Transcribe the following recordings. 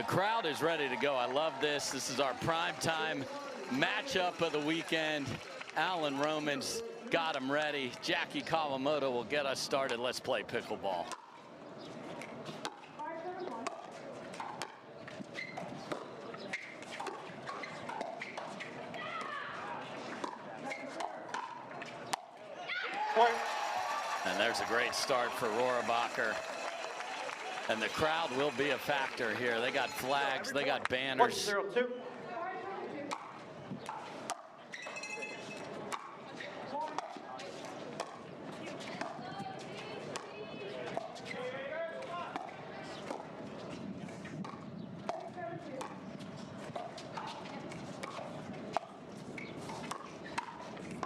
The crowd is ready to go. I love this. This is our primetime matchup of the weekend. Alan Roman's got him ready. Jackie Kawamoto will get us started. Let's play pickleball. And there's a great start for Rohrabacher. And the crowd will be a factor here. They got flags, they got banners. 1-0-2.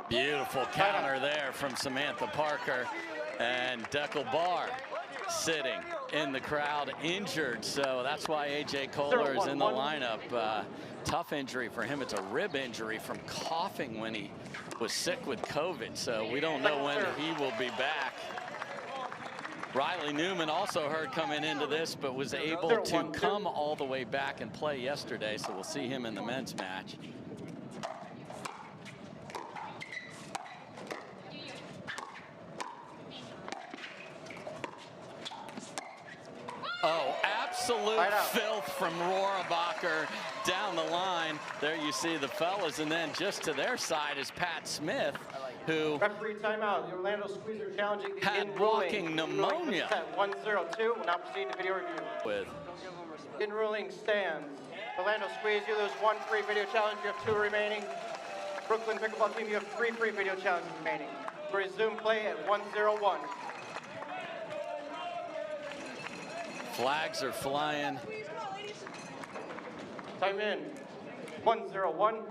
Beautiful counter there from Samantha Parker, and Deckel Barr sitting in the crowd injured, so that's why AJ Koller is in the lineup. Tough injury for him. It's a rib injury from coughing when he was sick with COVID, so we don't know when he will be back. Riley Newman also hurt coming into this, but was able to come all the way back and play yesterday, so we'll see him in the men's match. Oh, absolute filth from Rohrabacher down the line. There you see the fellas, and then just to their side is Pat Smith, who referee timeout. The Orlando Squeezer challenging the had walking pneumonia. At 1-0-2. We'll now proceed to video review. With in ruling stands. Orlando Squeeze, you lose 1 free video challenge. You have 2 remaining. Brooklyn Pickleball team, you have 3 free video challenges remaining. We resume play at 1-0-1. Flags are flying. Time in. 1-0-1.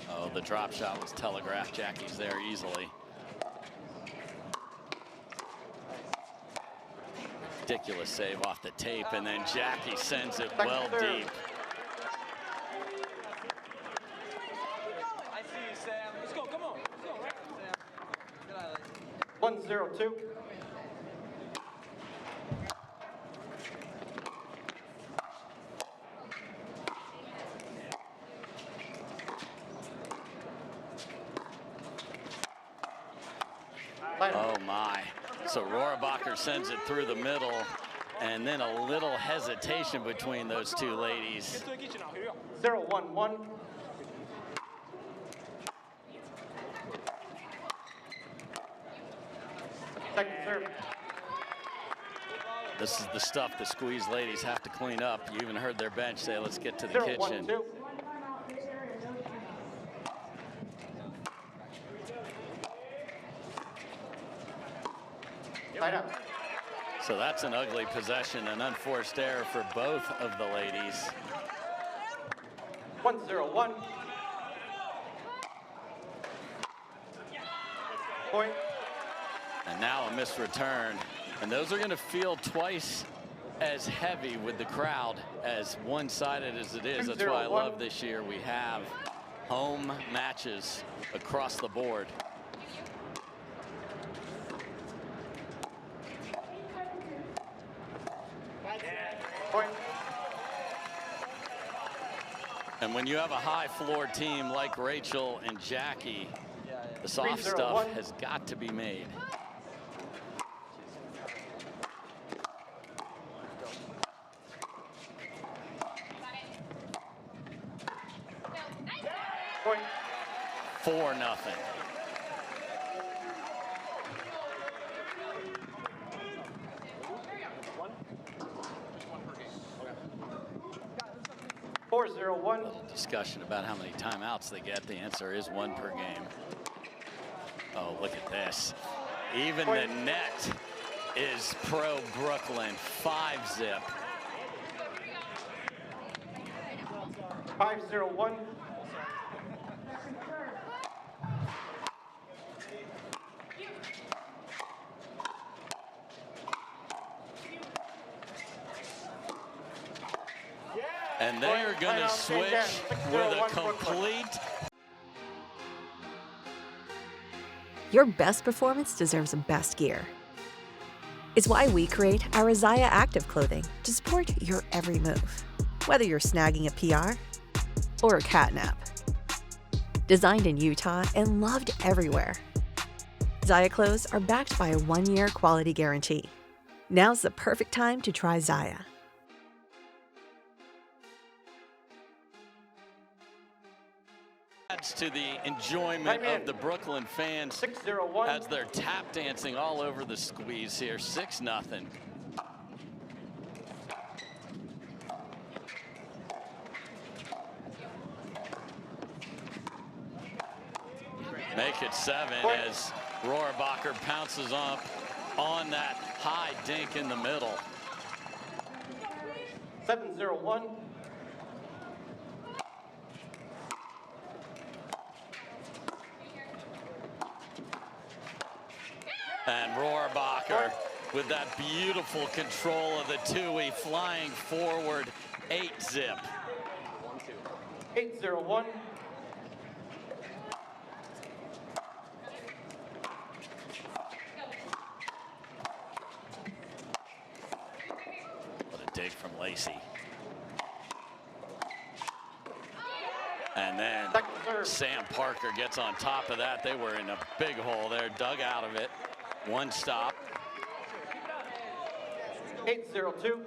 Oh, the drop shot was telegraphed. Jackie's there easily. Ridiculous save off the tape, and then Jackie sends it well deep. 1-0-2. Oh my. So Rohrabacher sends it through the middle, and then a little hesitation between those two ladies. 0-1-1. Second serve. This is the stuff the Squeeze ladies have to clean up. You even heard their bench say, let's get to the kitchen. 1-2. So that's an ugly possession, an unforced error for both of the ladies. 1-0-1. Point. And now a missed return. And those are going to feel twice as heavy with the crowd as one-sided as it is. That's why I love this year. We have home matches across the board. Point. And when you have a high floor team like Rachel and Jackie, the soft stuff has got to be made. Point. 4-0. Little discussion about how many timeouts they get. The answer is 1 per game. Oh, look at this. Even the net is pro Brooklyn. 5-zip. 5-0-1. And they are going to switch with a complete Your best performance deserves the best gear. It's why we create our Zaya Active clothing to support your every move, whether you're snagging a PR or a catnap. Designed in Utah and loved everywhere, Zaya clothes are backed by a 1-year quality guarantee. Now's the perfect time to try Zaya. Adds to the enjoyment of the Brooklyn fans 6-0-1. as they're tap dancing all over the squeeze here. 6-0. Make it 7 as Rohrabacher pounces up on that high dink in the middle. 7-0-1. And Rohrabacher with that beautiful control of the two-way flying forward 8-zip. 8-0-1. What a dig from Lacey. And then Sam Parker gets on top of that. They were in a big hole there, dug out of it. One stop. 8-0-2.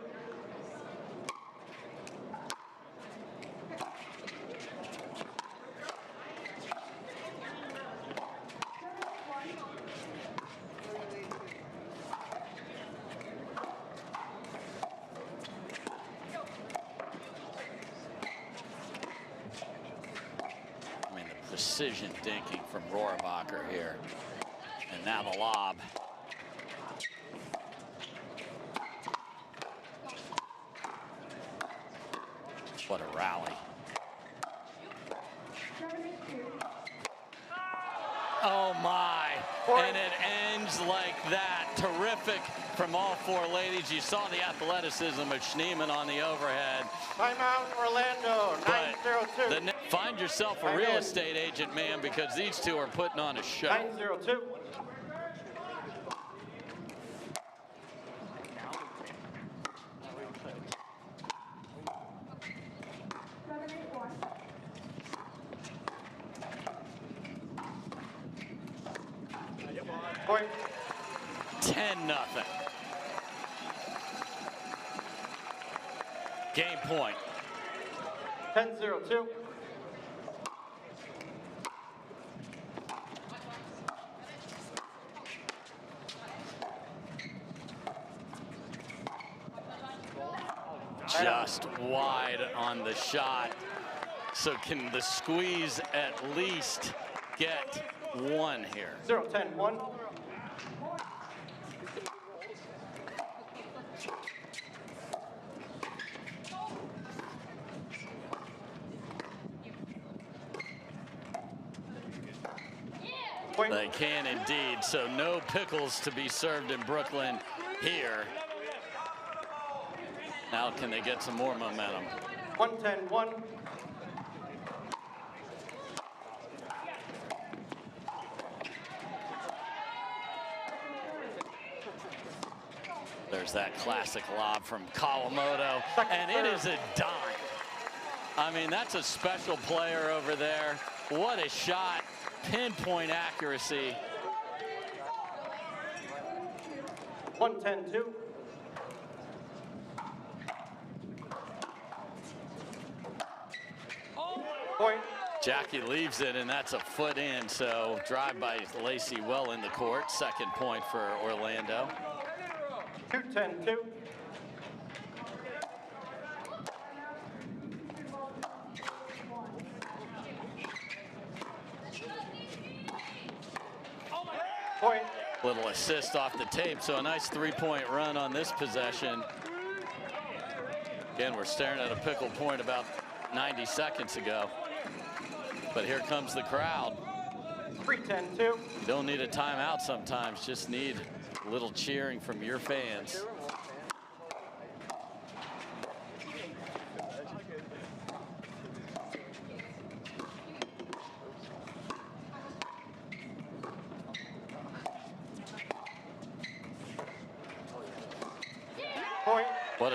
I mean, the precision dinking from Rohrabacher here. And now the lob. What a rally. Oh my, and it ends like that. Terrific from all four ladies. You saw the athleticism of Schneemann on the overhead. Timeout, Orlando, 9-0-2. Find yourself a real estate agent, man, because these two are putting on a show. 9-0-2. Point. 10-0. Game point. 10-0-2. Just wide on the shot. So can the squeeze at least get one here? 0-10-1. They can indeed. So no pickles to be served in Brooklyn here. Now can they get some more momentum? 1-10-1. There's that classic lob from Kawamoto, and it is a dime. I mean, that's a special player over there. What a shot, pinpoint accuracy. 1-10-2. Point. Jackie leaves it, and that's a foot in, so drive by Lacey well in the court. Second point for Orlando. 2-10-2. Point. Little assist off the tape, so a nice three-point run on this possession. Again, we're staring at a pickle point about 90 seconds ago. But here comes the crowd. 3-10-2. You don't need a timeout sometimes, just need a little cheering from your fans.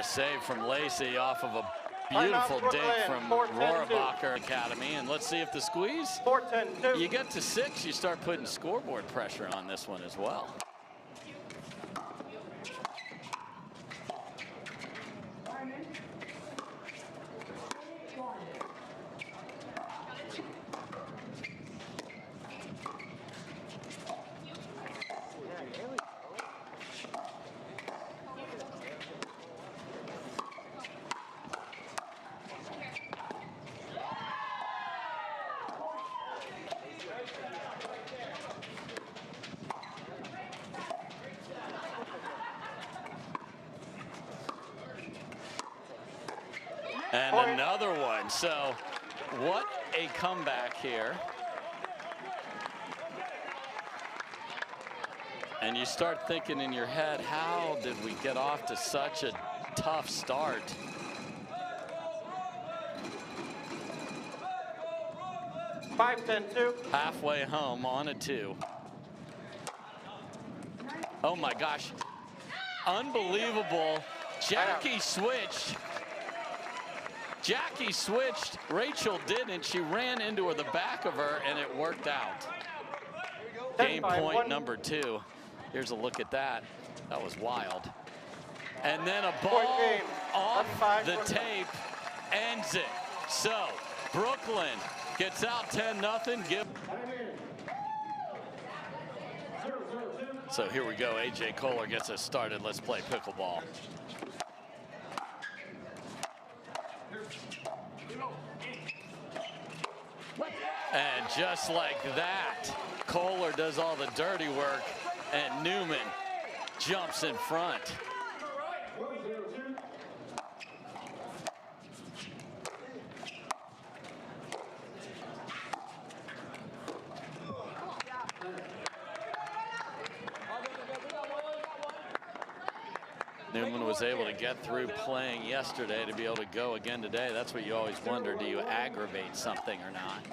save from Lacey off of a beautiful dink from Rohrabacher Academy. And let's see if the squeeze, you get to 6, you start putting scoreboard pressure on this one as well. And another one. So what a comeback here. And you start thinking in your head, how did we get off to such a tough start? Halfway home on a 2. Oh my gosh. Unbelievable. Jackie switched. Jackie switched, Rachel didn't. She ran into her, the back of her, and it worked out. Game point number 2. Here's a look at that. That was wild. And then a ball off the tape ends it. So Brooklyn gets out 10-0. So here we go. AJ Koller gets us started. Let's play pickleball. And just like that, Koller does all the dirty work, and Newman jumps in front. Newman was able to get through playing yesterday to be able to go again today. That's what you always wonder, do you aggravate something or not?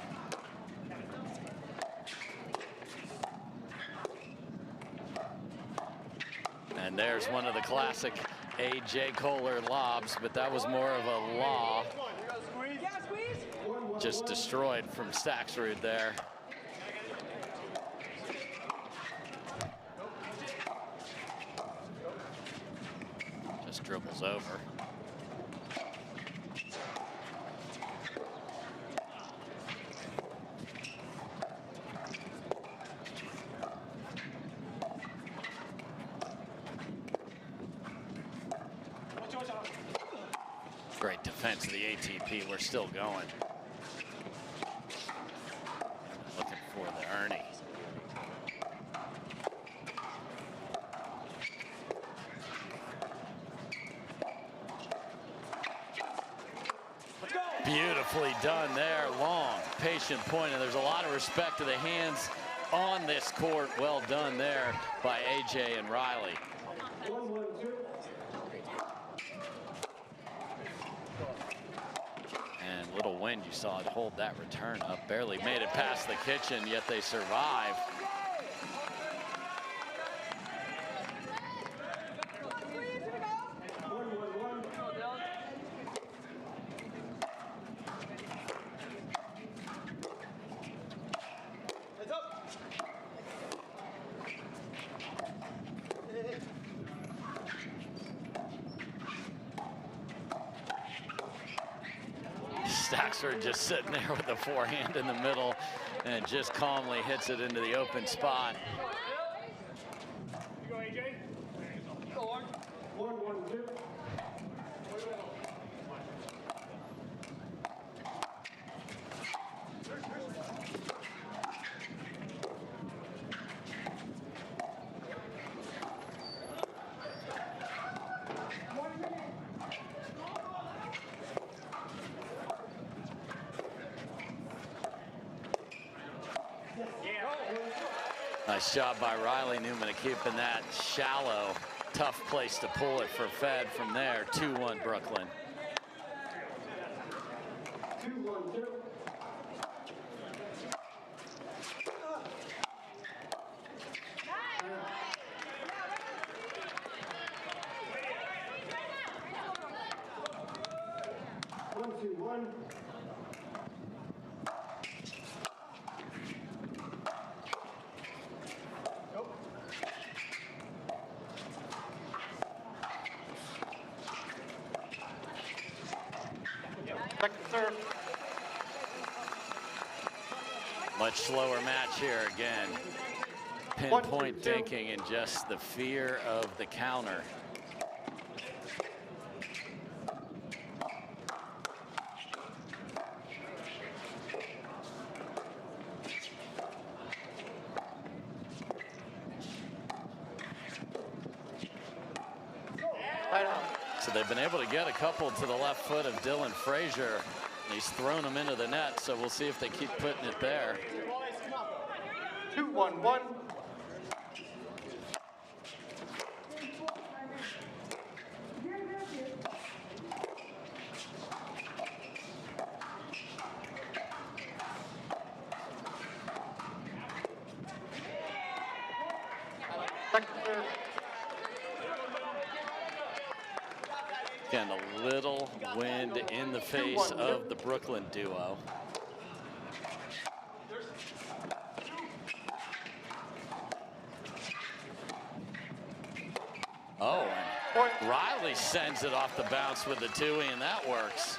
And there's one of the classic AJ Koller lobs, but that was more of a law. Just destroyed from Stakrsud there. Just dribbles over. Great defense of the ATP. We're still going. Looking for the Ernie. Beautifully done there. Long, patient point, and there's a lot of respect to the hands on this court. Well done there by AJ and Riley. And little wind, you saw it hold that return up. Barely made it past the kitchen, yet they survive. Stakrsud just sitting there with the forehand in the middle and just calmly hits it into the open spot. You go, AJ. Nice job by Riley. Newman of keeping that shallow, tough place to pull it for Fed from there. 2-1 Brooklyn. Much slower match here again. Pinpoint thinking and just the fear of the counter. So they've been able to get a couple to the left foot of Dylan Frazier. He's thrown them into the net, so we'll see if they keep putting it there. 2-1-1. Again, a little wind in the face of the Brooklyn duo. Oh, and Riley sends it off the bounce with the two-way, and that works.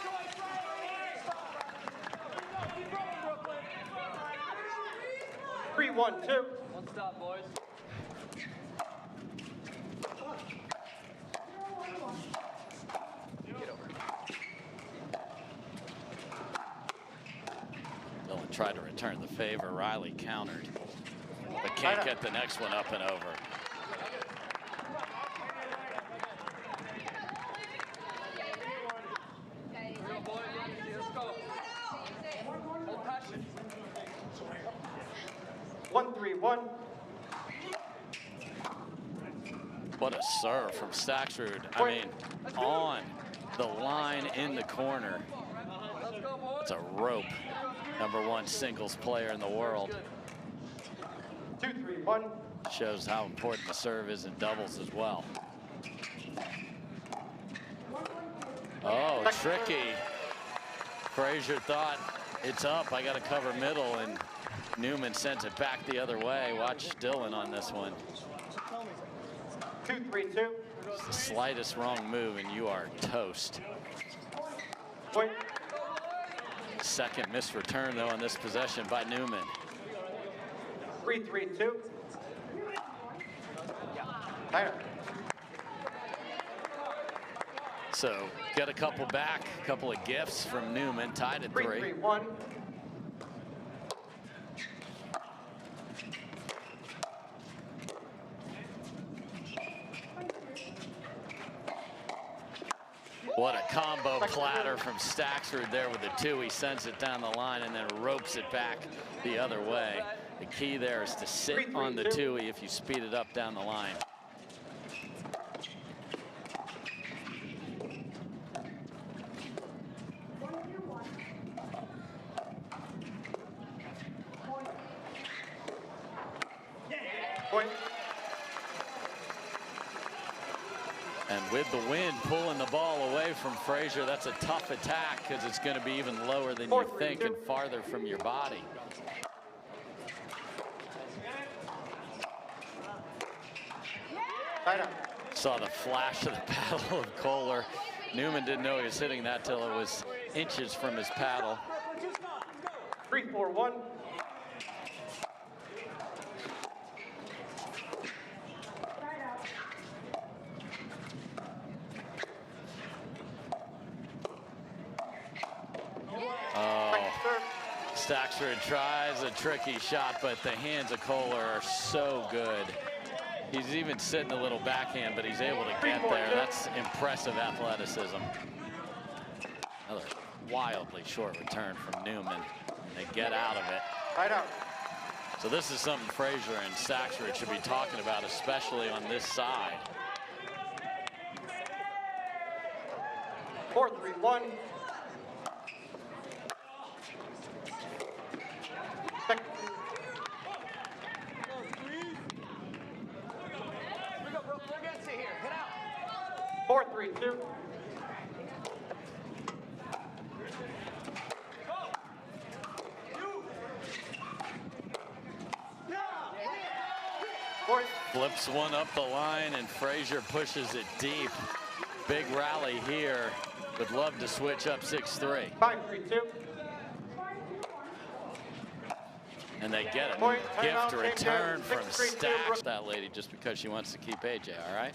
Three, 1-2. One stop, boys. Dylan tried to return the favor. Riley countered, but can't get the next one up and over. What a serve from Stakrsud. I mean, on the line in the corner. It's a rope. #1 singles player in the world. 2-3-1. Shows how important the serve is in doubles as well. Oh, tricky. Frazier thought it's up. I got to cover middle, and Newman sends it back the other way. Watch Dylan on this one. 2-3-2. It's the slightest wrong move, and you are toast. Point. Second missed return, though, on this possession by Newman. 3-3-2. Tighter. So get a couple back, a couple of gifts from Newman, tied at 3. 3-3-1. What a combo clatter from Stakrsud there with the two. He sends it down the line and then ropes it back the other way. The key there is to sit on the two if you speed it up down the line. Point. And with the wind pulling the ball away from Frazier, that's a tough attack because it's going to be even lower than you think and farther from your body. Saw the flash of the paddle of Koller. Newman didn't know he was hitting that till it was inches from his paddle. 3-4-1. Stakrsud tries a tricky shot, but the hands of Koller are so good. He's even sitting a little backhand, but he's able to get there. That's impressive athleticism. Another wildly short return from Newman. They get out of it. Right out. So this is something Frazier and Stakrsud should be talking about, especially on this side. 4-3-1. Four, 3-2. Flips one up the line, and Frazier pushes it deep. Big rally here. Would love to switch up 6-3. 5-3-2. And they get a Point, gift timeout, return change from in 6-3-2, Stacks. That lady just because she wants to keep AJ, all right?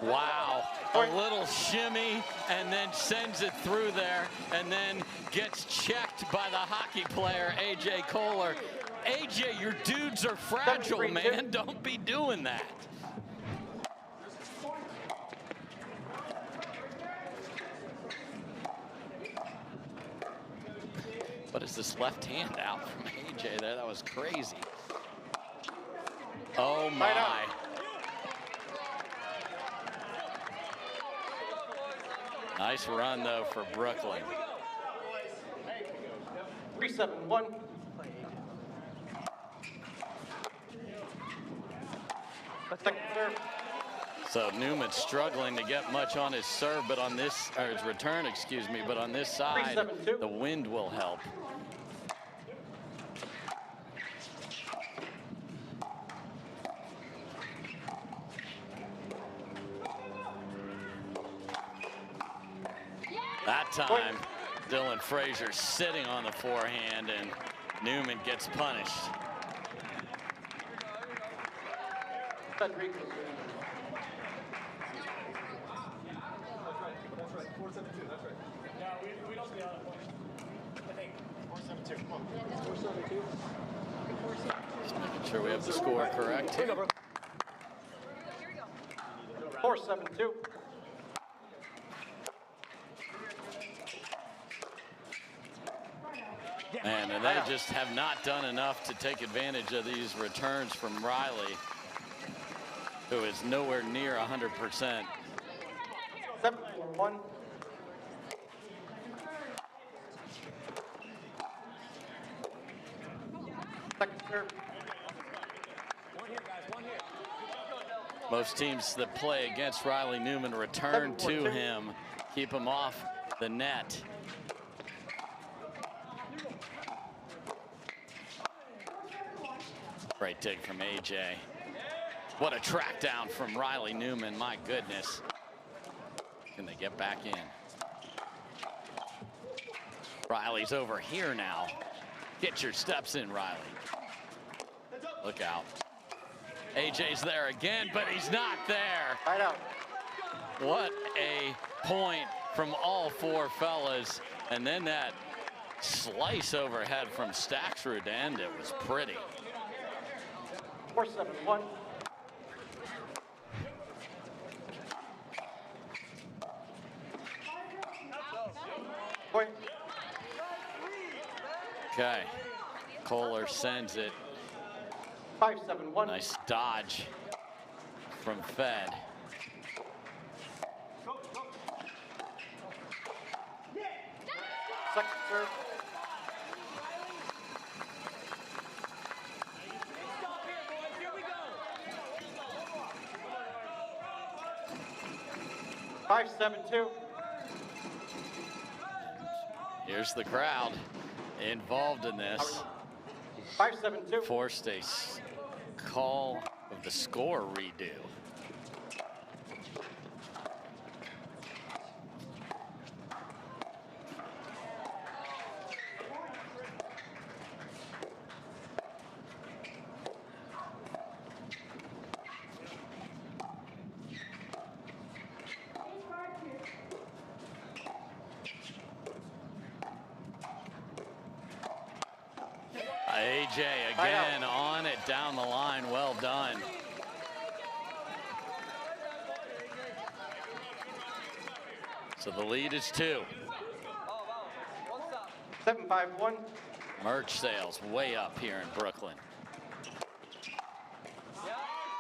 Wow, a little shimmy and then sends it through there and then gets checked by the hockey player, AJ Koller. AJ, your dudes are fragile, man. Don't be doing that. What is this left hand out from AJ there? That was crazy. Oh my. Nice run, though, for Brooklyn. 3-7-1. Second serve. So Newman struggling to get much on his serve, but on this, or his return, excuse me, but on this side, 3-7-2. the wind will help. That time, Dylan Frazier sitting on the forehand, and Newman gets punished. That's right. 4-7-2. That's right. No, we don't see how it works. I think 4-7-2. Come on. 4-7-2. Just making sure we have the score correct. Here we go, bro. 4-7-2. And they just have not done enough to take advantage of these returns from Riley, who is nowhere near 100%. 7-4-1. Second serve. Most teams that play against Riley Newman return to him, keep him off the net. Great dig from AJ. What a track down from Riley Newman, my goodness. Can they get back in? Riley's over here now. Get your steps in, Riley. Look out. AJ's there again, but he's not there. Right out. What a point from all four fellas. And then that slice overhead from Stakrsud to end it was pretty. 4-7-1. Point. Okay. Koller sends it. 5-7-1. Nice dodge from Fed. Second serve. Five, 7-2. Here's the crowd involved in this. 5-7-2. Forced a call of the score redo. AJ again on it down the line. Well done. So the lead is 2. 7-5-1. Merch sales way up here in Brooklyn.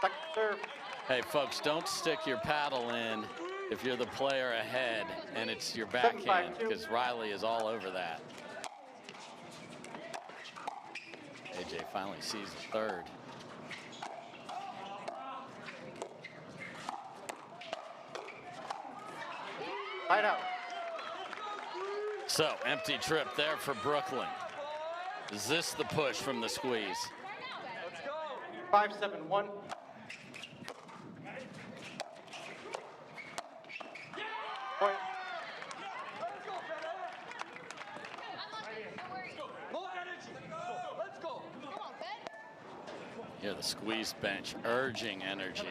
Second serve. Hey folks, don't stick your paddle in if you're the player ahead and it's your backhand, because Riley is all over that. AJ finally sees the third. Light out. So empty trip there for Brooklyn. Is this the push from the squeeze? 5-7-1. Point. Here the squeeze bench urging energy.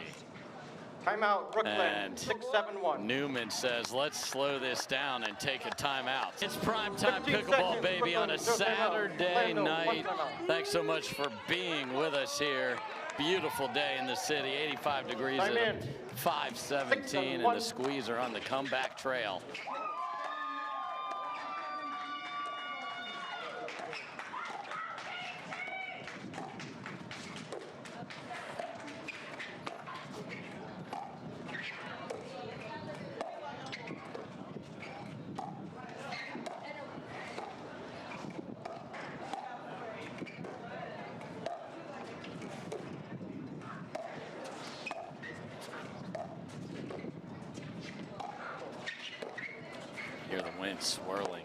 Timeout, Brooklyn, And 6-7-1. Newman says, let's slow this down and take a timeout. It's primetime 15 pickleball, seconds, baby, on a Brooklyn, no timeout. Saturday No, night. one timeout. Thanks so much for being with us here. Beautiful day in the city, 85 degrees Time at in. 5:17, and the squeeze are on the comeback trail. Hear the wind swirling.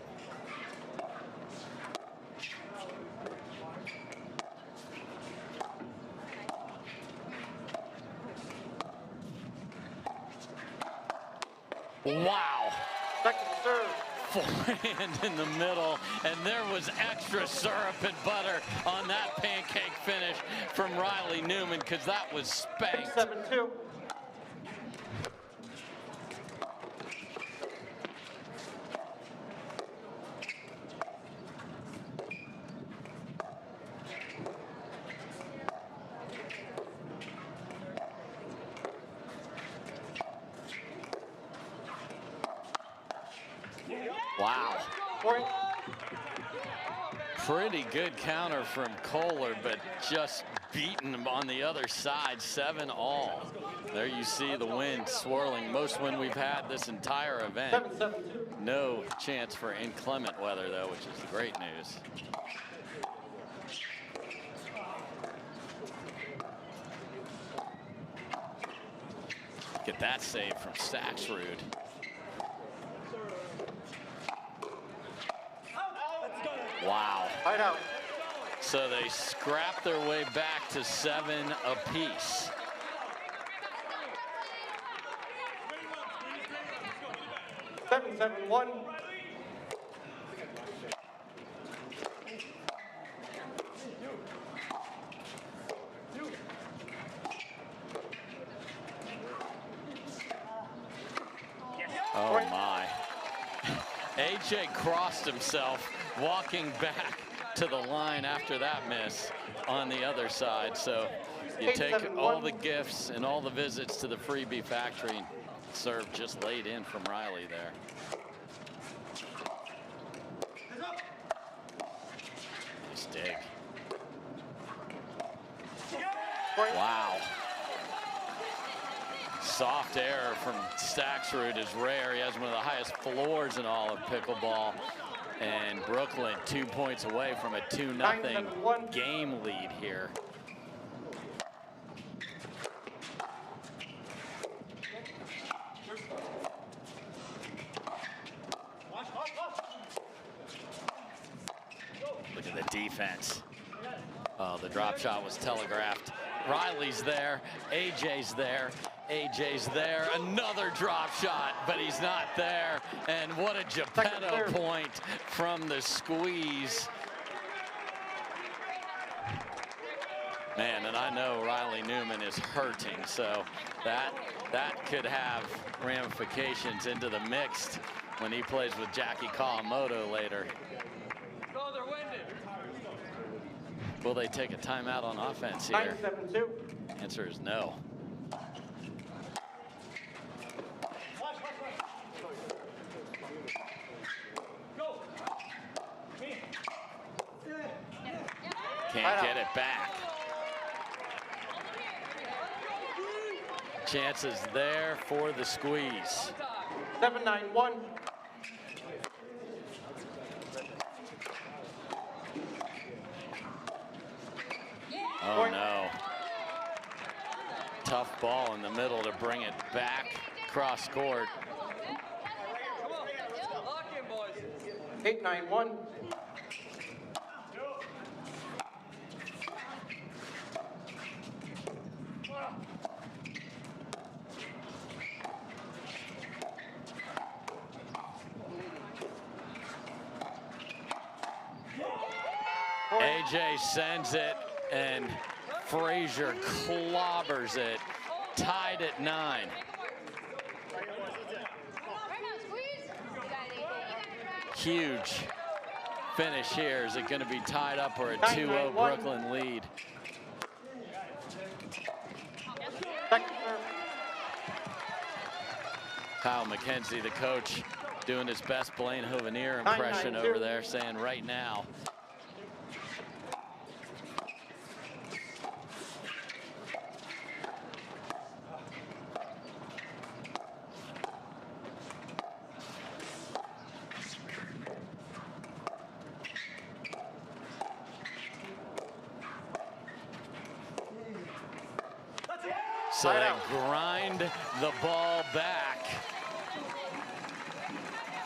Wow. Second serve. Forehand in the middle, and there was extra syrup and butter on that pancake finish from Riley Newman, because that was spanked. 6-7-2. Wow. Point. Pretty good counter from Koller, but just beaten him on the other side, 7-all. There you see the wind swirling. Most wind we've had this entire event. 7-7-2. No chance for inclement weather, though, which is great news. Get that save from Stakrsud. Wow. Right out. So they scrap their way back to 7 apiece. Seven, 7-1. Oh my. AJ crossed himself walking back to the line after that miss on the other side. So you take all the gifts and all the visits to the freebie factory. Serve just laid in from Riley there. Nice dig. Wow. Soft error from Stakrsud is rare. He has one of the highest floors in all of pickleball. And Brooklyn 2 points away from a 2-0 game lead here. Look at the defense. Oh, the drop shot was telegraphed. Riley's there, AJ's there. AJ's there, another drop shot, but he's not there. And what a Geppetto point from the squeeze. Man, and I know Riley Newman is hurting, so that could have ramifications into the mixed when he plays with Jackie Kawamoto later. Will they take a timeout on offense here? 9-7-2. Answer is no. Can't get it back. Chances there for the squeeze. 7-9-1. Oh no. Tough ball in the middle to bring it back cross court. 8-9-1. AJ sends it, and Frazier clobbers it, tied at 9. Huge finish here. Is it going to be tied up or a 2-0 Brooklyn lead? Kyle McKenzie, the coach, doing his best Blaine Hovenier impression over there, saying right now. So they grind the ball back.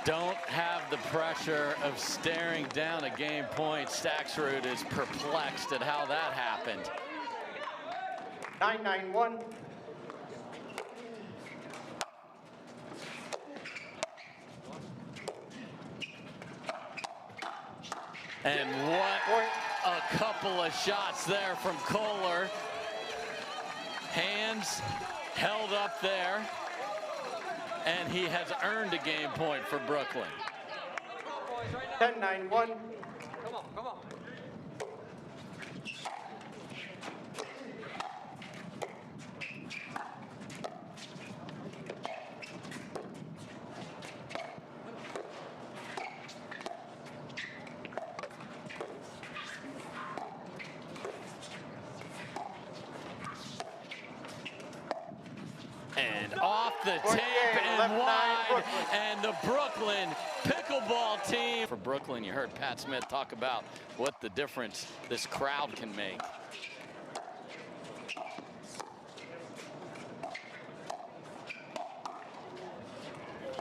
Don't have the pressure of staring down a game point. Stakrsud is perplexed at how that happened. 9-9-1. And what a couple of shots there from Koller. Hands held up there, and he has earned a game point for Brooklyn. 10-9-1. Come on, come on. And off the tape and wide, and the Brooklyn pickleball team. For Brooklyn, you heard Pat Smith talk about what the difference this crowd can make.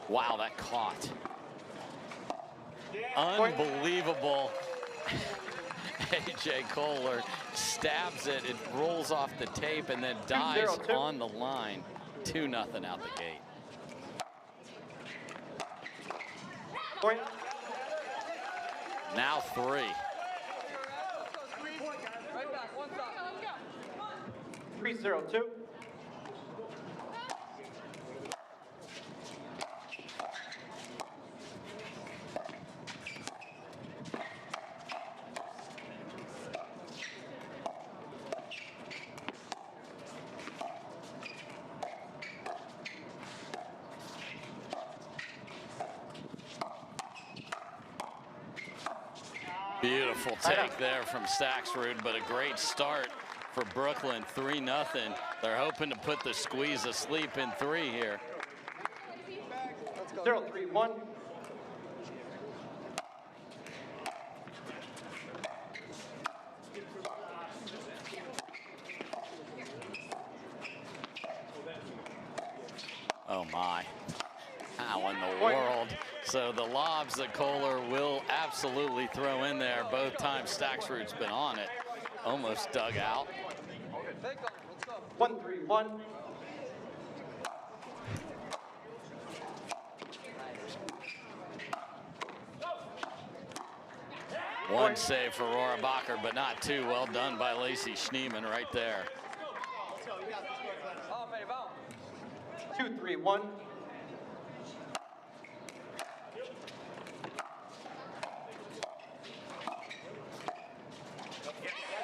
Wow, that caught. Unbelievable. AJ Koller stabs it, it rolls off the tape and then dives on the line. 2-0 out the gate. Point. Now 3. Right back, one side. 3-0-2. Beautiful take there from Stakrsud, but a great start for Brooklyn. 3-0. They're hoping to put the squeeze asleep in 3 here. 0-3-1. Oh my, how in the world? So the lobs that Koller will absolutely throw in there. Both times Stakrsud's been on it, almost dug out. 1-3-1. One save for Rohrabacher, but not two. Well done by Lacey Schneemann right there. 2-3-1.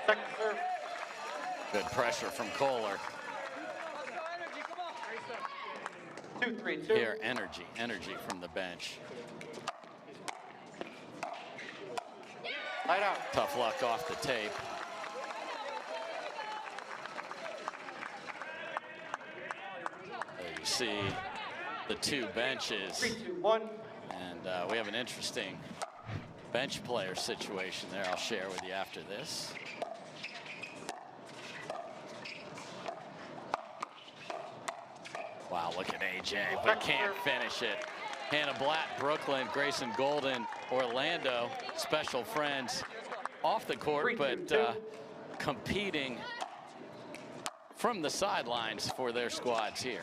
Second serve. Good pressure from Koller. 2-3-2. Here, energy from the bench. Light out. Tough luck off the tape. There you see the 2 benches. 3-2-1. And we have an interesting bench player situation there I'll share with you after this. Wow, look at AJ, but can't finish it. Hannah Blatt, Brooklyn, Grayson Goldin, Orlando, special friends off the court, but competing from the sidelines for their squads here.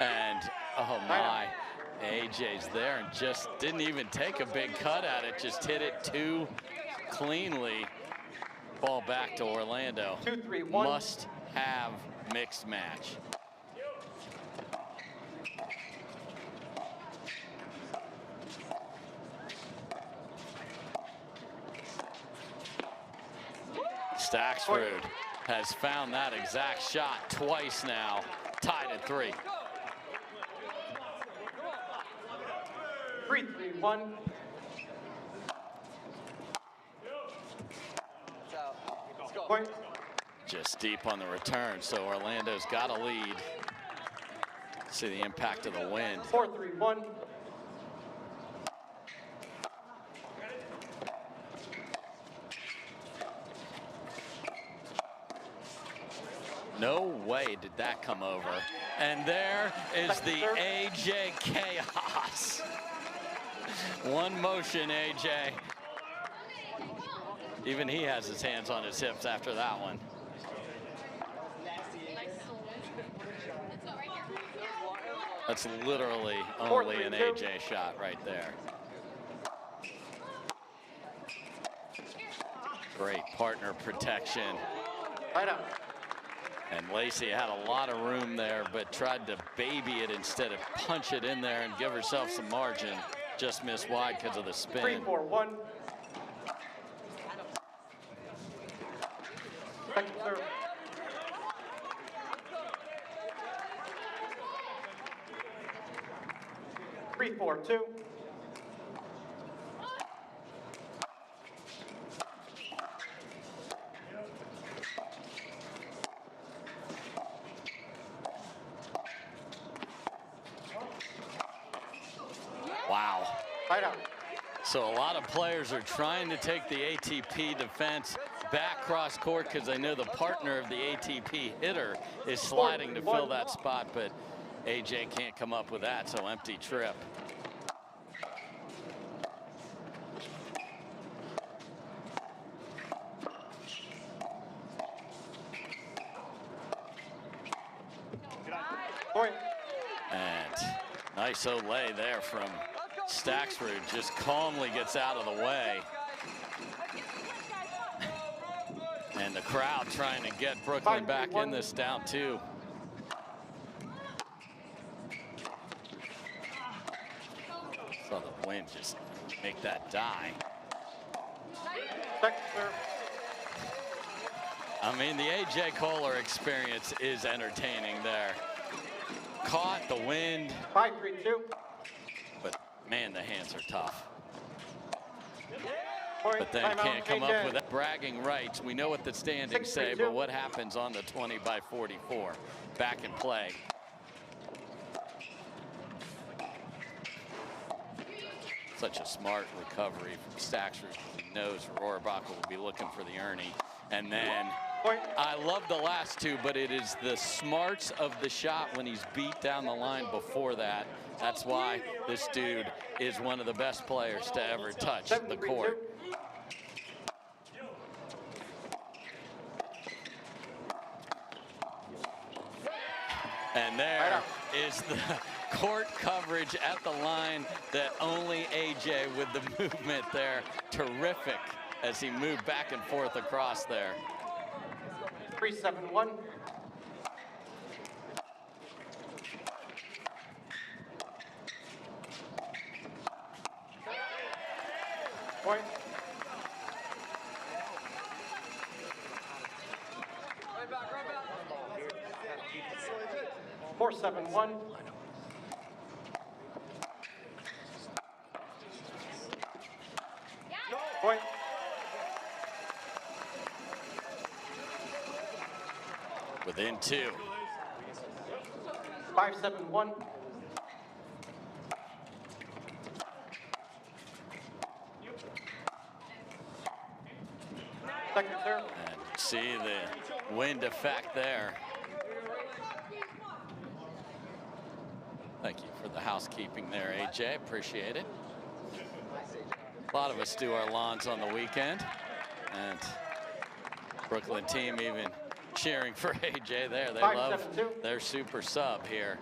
And, oh my, AJ's there and just didn't even take a big cut at it, just hit it too cleanly. Ball back to Orlando. 2-3-1. Must have mixed match. Stakrsud has found that exact shot twice now, tied at 3. 3-3-1. Point. Just deep on the return, so Orlando's got a lead. See the impact of the wind. 4-3-1. No way did that come over. And there is the AJ chaos. One motion, AJ. Even he has his hands on his hips after that one. That's literally only an AJ shot right there. Great partner protection. Right up. And Lacey had a lot of room there, but tried to baby it instead of punch it in there and give herself some margin. Just missed wide because of the spin. 3-4-1. Second serve. Three, 4-2. Wow. Right out. So a lot of players are trying to take the ATP defense back cross court because they know the partner of the ATP hitter is sliding to fill that spot, but AJ can't come up with that, so empty trip. Point. And nice Olay there from Stakrsud, just calmly gets out of the way. And the crowd trying to get Brooklyn back in this down 2. Saw the wind just make that die. Second serve. I mean, the AJ Koller experience is entertaining there. Caught the wind. 5-3-2. But man, the hands are tough. Point. But then Timeout, can't come up AJ. with that bragging rights. We know what the standings say, 6-3-2. but what happens on the 20-by-44? Back in play. Such a smart recovery from Stakrsud. He knows Rohrabacher will be looking for the Ernie. And then Point. I love the last 2, but it is the smarts of the shot when he's beat down the line before that. That's why this dude is one of the best players to ever touch the court. And there is the court coverage at the line that only AJ with the movement there. Terrific as he moved back and forth across there. 3-7-1. Point. Right back, right back. 4-7-1. Point. Within 2. 5-7-1. Second serve. And see the wind effect there. Thank you for the housekeeping there, AJ. Appreciate it. A lot of us do our lawns on the weekend. And Brooklyn team even cheering for AJ there. They love their super sub here.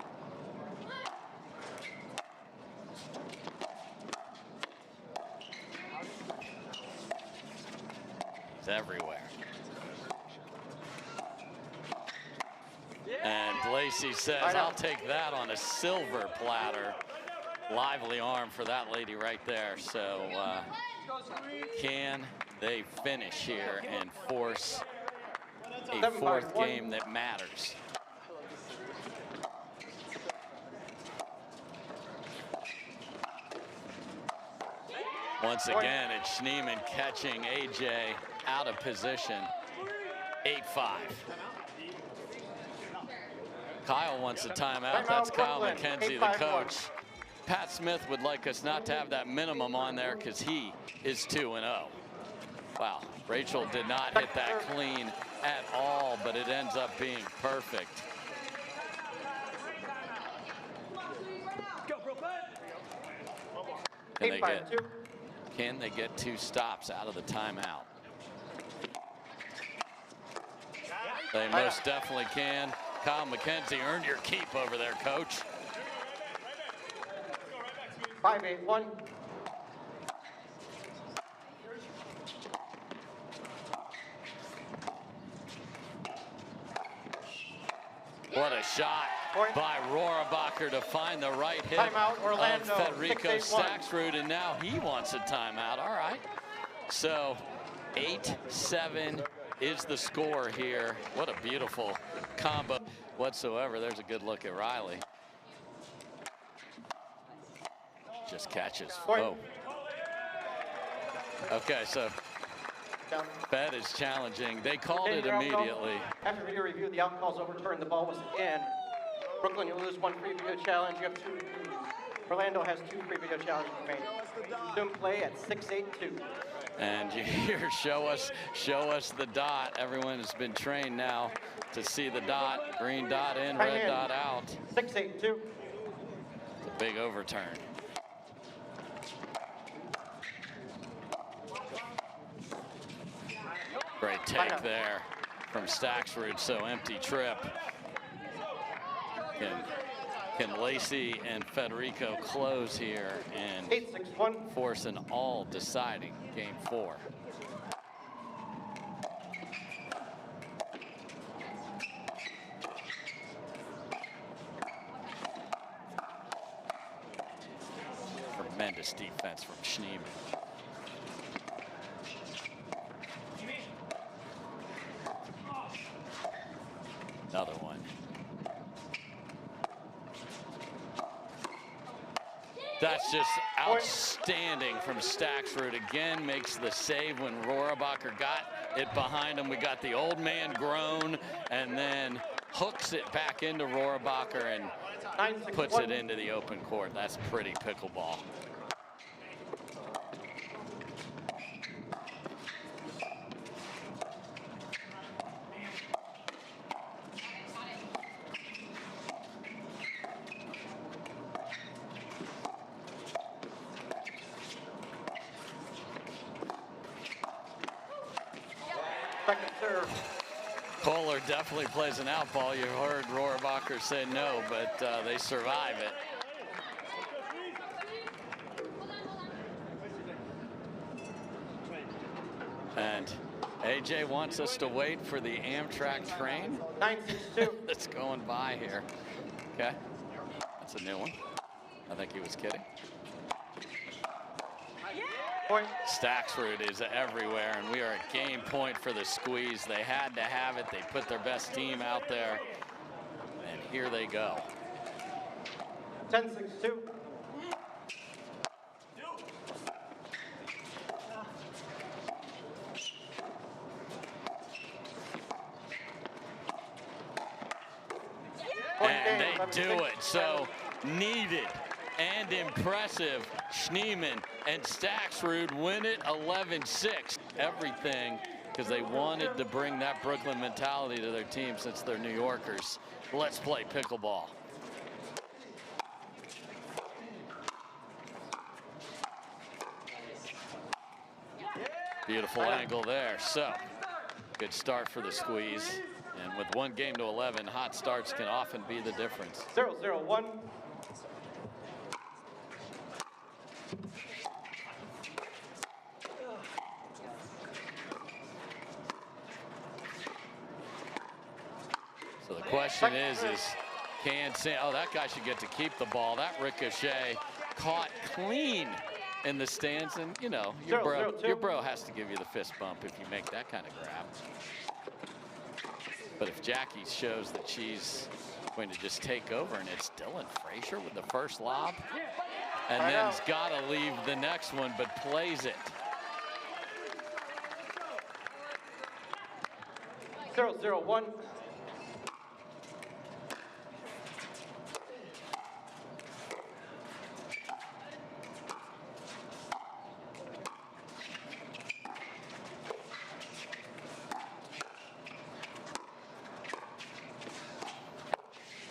everywhere. And Lacey says, I'll take that on a silver platter. Lively arm for that lady right there. So can they finish here and force a fourth game that matters? Once again, it's Schneemann catching AJ out of position. 8-5. Kyle wants a timeout. That's Kyle McKenzie, the coach. Pat Smith would like us not to have that minimum on there because he is 2-0. Wow, Rachel did not hit that clean at all, but it ends up being perfect. Can they get 2 stops out of the timeout? They most definitely can. Kyle McKenzie, earned your keep over there, coach. 5-8-1. What a shot by Rohrabacher to find the right hit Timeout, Orlando, of Federico 6-8-1. Stakrsud, and now he wants a timeout. All right. So 8-7 is the score here. What a beautiful combo whatsoever. There's a good look at Riley. Just catches. Oh. Okay, so Fed is challenging. They called it immediately. After video review, the out call's overturned. The ball was in. Brooklyn, you lose 1 free video challenge. You have 2. Orlando has 2 free video challenges remaining. Zoom play at 6-8-2. And you hear, show us the dot. Everyone has been trained now to see the dot. Green dot in, red dot out. 6-8-2. It's a big overturn. Great take there from Stakrsud, so empty trip. Can Lacey and Federico close here and 8-6-1. force an all-deciding game 4? Tremendous defense from Schneemann. Another one. That's just outstanding from Stakrsud. Again, makes the save when Rohrabacher got it behind him. We got the old man groan and then hooks it back into Rohrabacher and puts it into the open court. That's pretty pickleball. Second serve. Koller definitely plays an out ball. You heard Rohrabacher say no, but they survive it. And AJ wants us to wait for the Amtrak train 9-6-2. that's going by here. Okay, that's a new one. I think he was kidding. Point. Stakrsud is everywhere, and we are at game point for the squeeze. They had to have it. They put their best team out there, and here they go. 10-6-2. And they do it. So needed and impressive. Schneemann and Stakrsud win it 11-6. Everything because they wanted to bring that Brooklyn mentality to their team since they're New Yorkers. Let's play pickleball. Beautiful angle there. So good start for the squeeze. And with 1 game to 11, hot starts can often be the difference. 0-0-1. question is can oh, that guy should get to keep the ball. That ricochet caught clean in the stands, and you know, your bro has to give you the fist bump if you make that kind of grab. But if Jackie shows that she's going to just take over, and it's Dylan Frazier with the first lob, and then's got to leave the next one, but plays it. 0-0-1.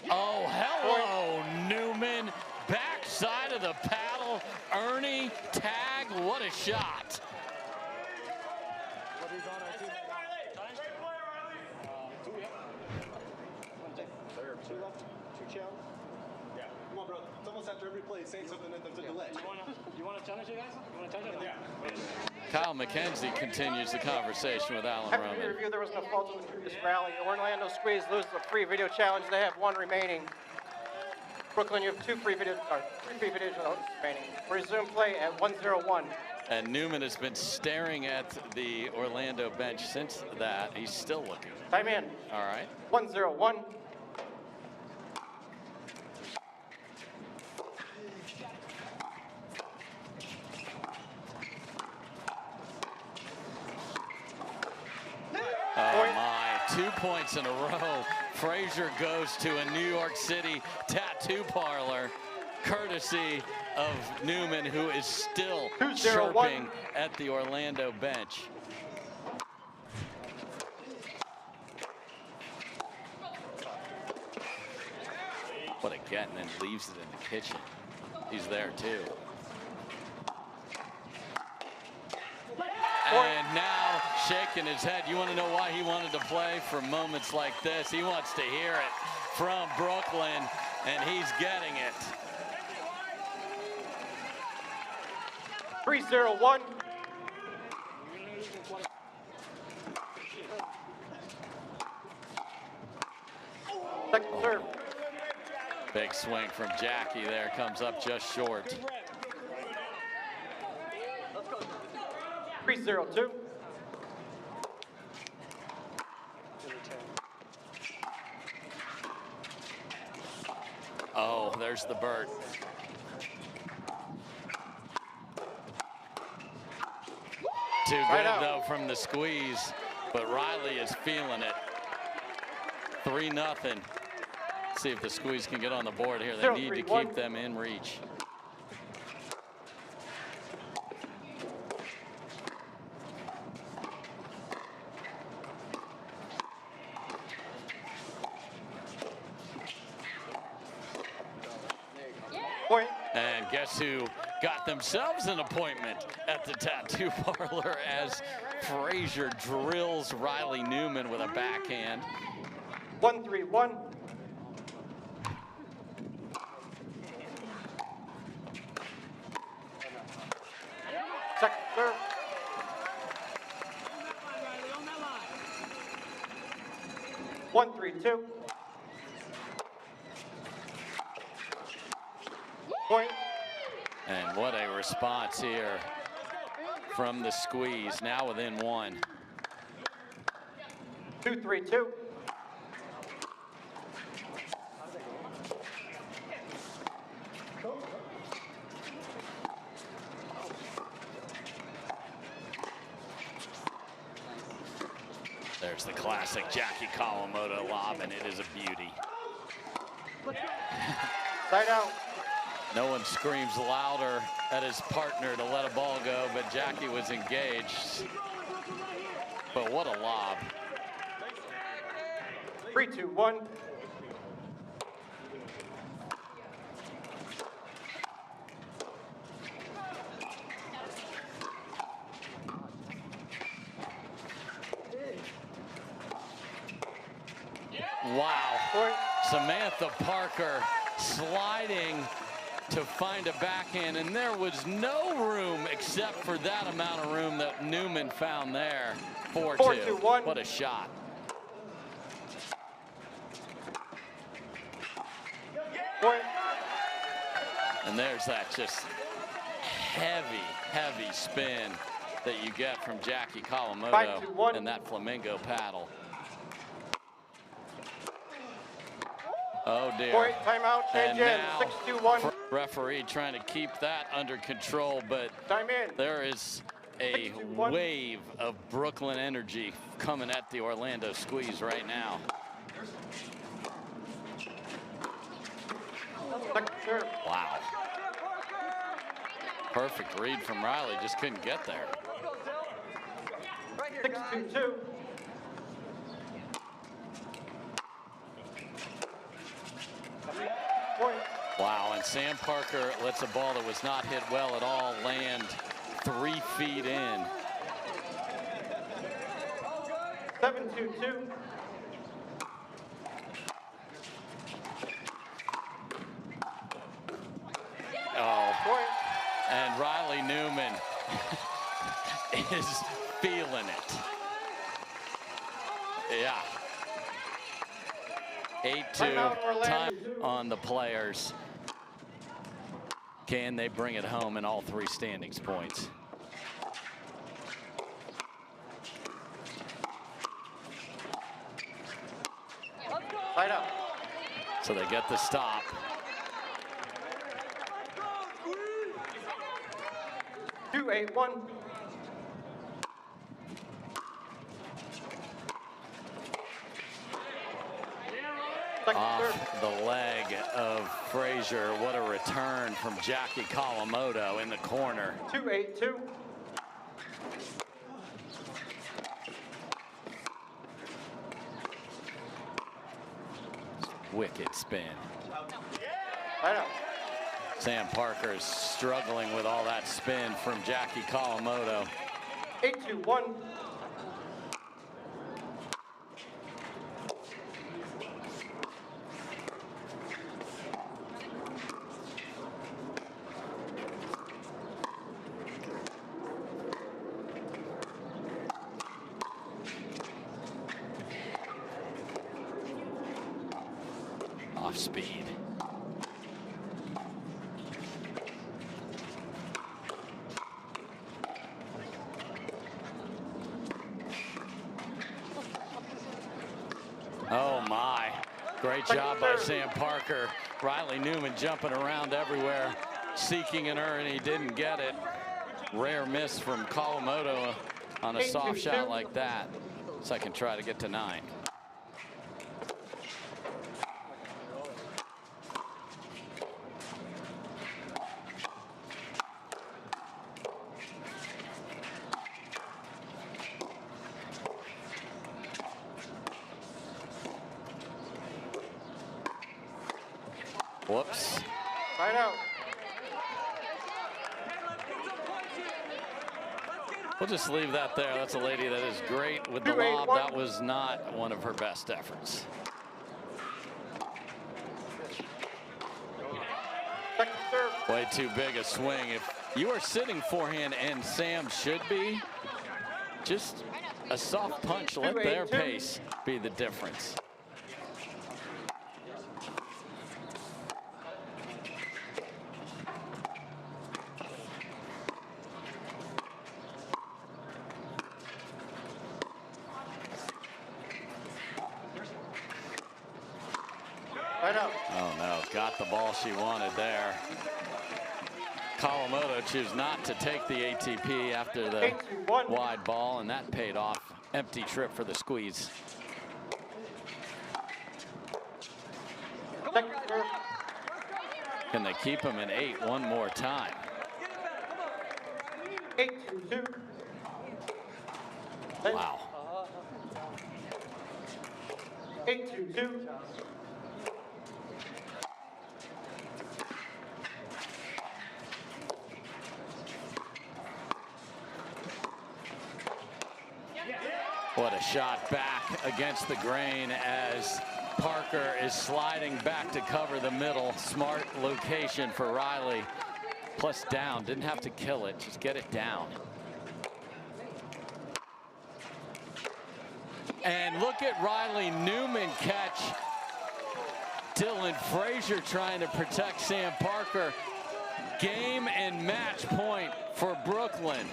Oh, hello, Newman. Backside of the paddle. Ernie, tag, what a shot. Two left, two challenge. Yeah. Come on, bro. It's almost after every play saying something at the delay. You want to challenge you guys? You want to challenge it? Yeah. Kyle McKenzie continues the conversation with Alan After Roman. the review, there was no fault in the previous rally. Orlando Squeeze loses a free video challenge. They have one remaining. Brooklyn, you have three free video challenges remaining. Resume play at 1-0-1. And Newman has been staring at the Orlando bench since that. He's still looking. Time in. All right. 1-0-1. Oh my, 2 points in a row. Frazier goes to a New York City tattoo parlor, courtesy of Newman, who is still chirping at the Orlando bench. What a get, and then leaves it in the kitchen. He's there too. And now shaking his head. You want to know why he wanted to play? For moments like this, he wants to hear it from Brooklyn, and he's getting it. 3-0-1. Second serve. Big swing from Jackie there, comes up just short. 3-0-2. Oh, there's the Burt. Too good though from the squeeze, but Riley is feeling it. 3-0. See if the squeeze can get on the board here. They need to keep them in reach. Point. And guess who got themselves an appointment at the tattoo parlor as Frazier drills Riley Newman with a backhand. 1-3-1. Second serve. One, 3-2. Point. And what a response here from the squeeze, now within one. 2-3-2. There's the classic Jackie Kawamoto lob, and it is a beauty. Side out. No one screams louder at his partner to let a ball go, but Jackie was engaged. But what a lob. 3-2-1. Wow. Point. Samantha Parker sliding to find a backhand, and there was no room except for that amount of room that Newman found there. 4-2. 4-2-1. What a shot. And there's that just heavy, heavy spin that you get from Jackie Kawamoto and that flamingo paddle. Oh dear. Point, timeout, change in, 6-2-1. Referee trying to keep that under control, but Time in. there is a wave of Brooklyn energy coming at the Orlando Squeeze right now. Wow. Perfect read from Riley, just couldn't get there. 6-2-2. Wow, and Sam Parker lets a ball that was not hit well at all land 3 feet in. 7-2-2. Oh, and Riley Newman is feeling it. Yeah. 8-2, time on the players. Can they bring it home in all 3 standings points? Light up. So they get the stop. Two, 8-1. Off the leg of Frazier. What a return from Jackie Kawamoto in the corner. 2-8-2. Wicked spin. Light up. Sam Parker is struggling with all that spin from Jackie Kawamoto. 8-2-1. Off speed. Oh my, great job by Sam Parker. Riley Newman jumping around everywhere, seeking an error, and he didn't get it. Rare miss from Kawamoto on a soft shot like that. Second try to get to 9. Whoops. Right out. We'll just leave that there. That's a lady that is great with the lob. That was not one of her best efforts. Way too big a swing. If you are sitting forehand, and Sam should be, just a soft punch, let their pace be the difference. Oh no, got the ball she wanted there. Kawamoto chooses not to take the ATP after the wide ball, and that paid off. Empty trip for the Squeeze. Can they keep him in 8 one more time? 8-2. Wow. 8-2-2. What a shot back against the grain as Parker is sliding back to cover the middle. Smart location for Riley. Plus down, didn't have to kill it, just get it down. And look at Riley Newman catch Dylan Frazier trying to protect Sam Parker. game and match point for Brooklyn.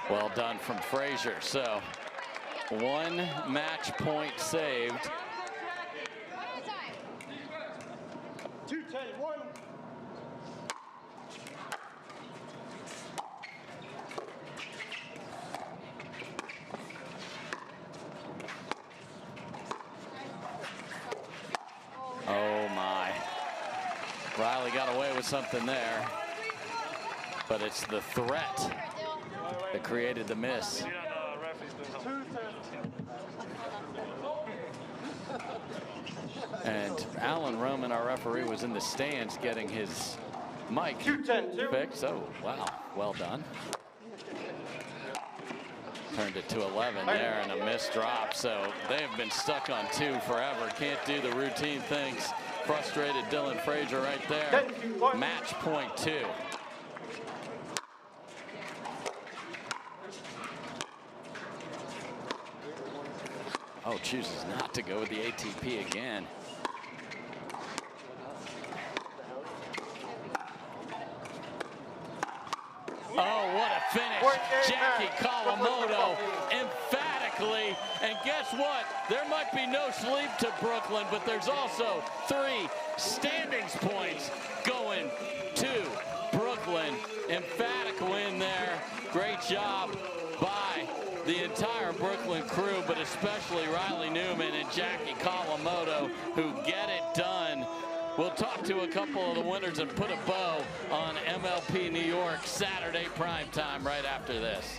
Well done from Frazier. So 1 match point saved. 2-10-1. Oh my. Riley got away with something there, but it's the threat that created the miss. And Alan Roman, our referee, was in the stands getting his mic fixed. Oh, wow. Well done. Turned it to 11 there and a missed drop. So they have been stuck on 2 forever. Can't do the routine things. Frustrated Dylan Frazier right there. Match point 2. Oh, chooses not to go with the ATP again. Oh, what a finish. Jackie Kawamoto emphatically. And guess what? There might be no sleep to Brooklyn, but there's also 3 standings points going to Brooklyn. Emphatic win there. Great job by the entire Brooklyn crew, but especially Riley Newman and Jackie Kawamoto, who get it done. We'll talk to a couple of the winners and put a bow on MLP New York Saturday primetime right after this.